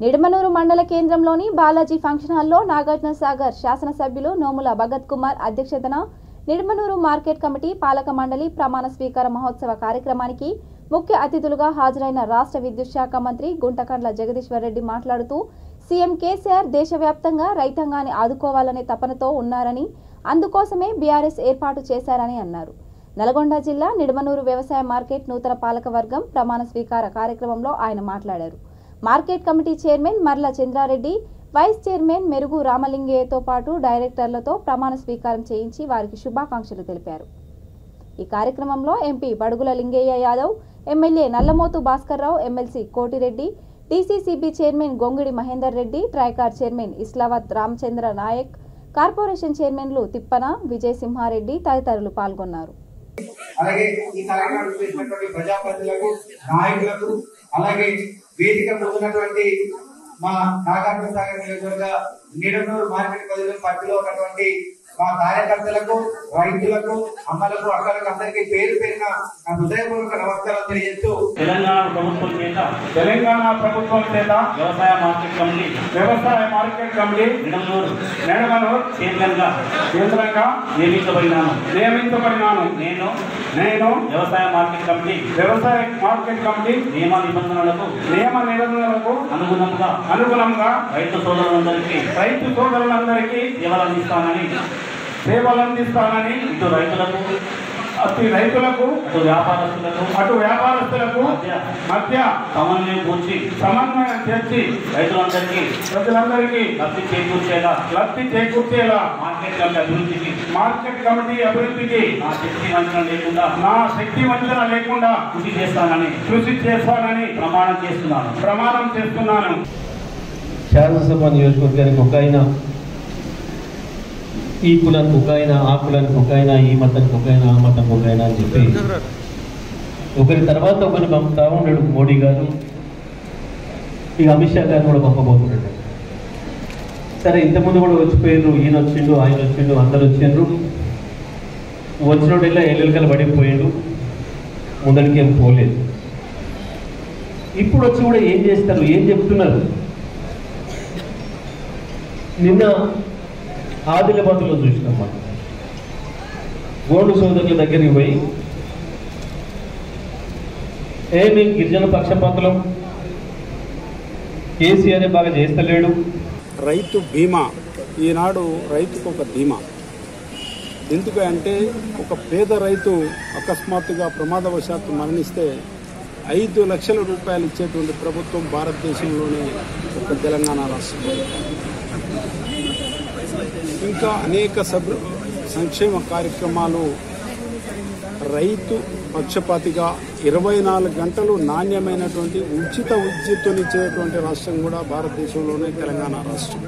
నిడమనూరు మండల కేంద్రంలోని బాలాజీ ఫంక్షన్ హాల్లో నాగార్జున సాగర్ శాసనసభ్యులు నోముల భగత్ కుమార్ అధ్యక్షతన నిడమనూరు మార్కెట్ కమిటీ పాలక మండలి ప్రమాణ స్వీకార మహోత్సవ కార్యక్రమానికి ముఖ్య అతిథులుగా హాజరైన రాష్ట్ర విద్యుత్ శాఖ మంత్రి గుంటకండ్ల జగదీశ్వర్ రెడ్డి మాట్లాడుతూ సీఎం కేసీఆర్ దేశవ్యాప్తంగా రైతాంగాన్ని ఆదుకోవాలనే తపనతో ఉన్నారని అందుకోసమే బీఆర్ఎస్ ఏర్పాటు చేశారని అన్నారు. నల్గొండ జిల్లా నిడమనూరు వ్యవసాయ మార్కెట్ నూతన పాలక వర్గం ప్రమాణ స్వీకార కార్యక్రమంలో ఆయన మాట్లాడారు. Market committee chairman Marla Chandrareddy, vice chairman Merugu రామలింగయ్యతో పాటు డైరెక్టర్లతో ప్రమాణ స్వీకారం చేయించి వారికి శుభాకాంక్షలు తెలిపారు. ఈ కార్యక్రమంలో MP Badugula Lingaiah Yadav, MLA Nallamothu Bhaskarrao, MLC Kotireddy, DCCB chairman Gongidi Mahender Reddy, Tricor chairman Islavath Ramachandra Naik, corporation చైర్మన్లు తిప్పన, విజయ్ సింహారెడ్డి తదితరులు పాల్గొన్నారు. అలాగే ఈ కార్యక్రమం చేసినటువంటి ప్రజాప్రతినిధులకు, నాయకులకు, అలాగే వేదిక పొందినటువంటి మా నాగార్జున సాగర్ నియోజకవర్గ నిడమనూరు మార్కెట్ పరిధిలో ఉన్నటువంటి మా కార్యకర్తలకు, రైతులకు, అమ్మలకు, అక్కలకు అందరికీ పేరు పేరున నా హృదయపూర్వక నమస్కారాలు తెలియజేస్తూ తెలంగాణ ప్రభుత్వం చేత వ్యవసాయ మార్కెట్ కమిటీ నిడమనూరు కేంద్రంగా నియమించబడినాను. నేను వ్యవసాయ మార్కెట్ కమిటీ నియమ నిబంధనలకు అనుగుణంగా రైతు సోదరులందరికీ సేవలు అందిస్తానని ఇటు రైతులకు అటు వ్యాపారస్తులకు మధ్య సమన్వయం చేర్చి ప్రజలందరికీ లబ్ధి చేకూర్చేలా మార్కెట్ కమిటీ అభివృద్ధికి నా శక్తి వంచన లేకుండా కృషి చేస్తానని ప్రమాణం చేస్తున్నాను. శాసనసభ నియోజకవర్గానికి ఒక ఆయన, ఈ కులానికి ఒక ఆయన, ఆ కులానికి ఒక ఆయన, ఈ మతానికి ఒక ఆయన, ఆ మతానికి ఒక ఆయన అని చెప్పి ఒకరి తర్వాత ఒకరిని పంపుతా ఉన్నాడు మోడీ గారు. ఇక అమిత్ షా గారిని కూడా పంపబోతున్నాడు. సరే, ఇంతకుముందు కూడా వచ్చిపోయారు. ఈయన వచ్చిండు, ఆయన వచ్చిండు, అందరు వచ్చిండ్రు. వచ్చినోడెల్లా ఎల్లెలకలు పడిపోయిండు, ముందరికి ఏం పోలేదు. ఇప్పుడు వచ్చి కూడా ఏం చేస్తారు, ఏం చెప్తున్నారు? నిన్న ఆదిలాబాద్లో చూసినాం మనం. గోండు సోదరుల దగ్గరికి పోయి మేము గిరిజన పక్షపాతులం, కేసీఆర్ బాగా చేస్తలేడు. రైతు బీమా ఈనాడు రైతుకు ఒక ధీమా. ఎందుకంటే ఒక పేద రైతు అకస్మాత్తుగా ప్రమాదవశాత్తు మరణిస్తే 5 లక్షల రూపాయలు ఇచ్చేటువంటి ప్రభుత్వం భారతదేశంలోనే ఒక తెలంగాణ రాష్ట్రం. ఇంకా అనేక సంక్షేమ కార్యక్రమాలు రైతు పక్షపాతిగా 24 గంటలు నాణ్యమైనటువంటి ఉచిత విద్యుత్తునిచ్చేటువంటి రాష్ట్రం కూడా భారతదేశంలోనే తెలంగాణ రాష్ట్రం.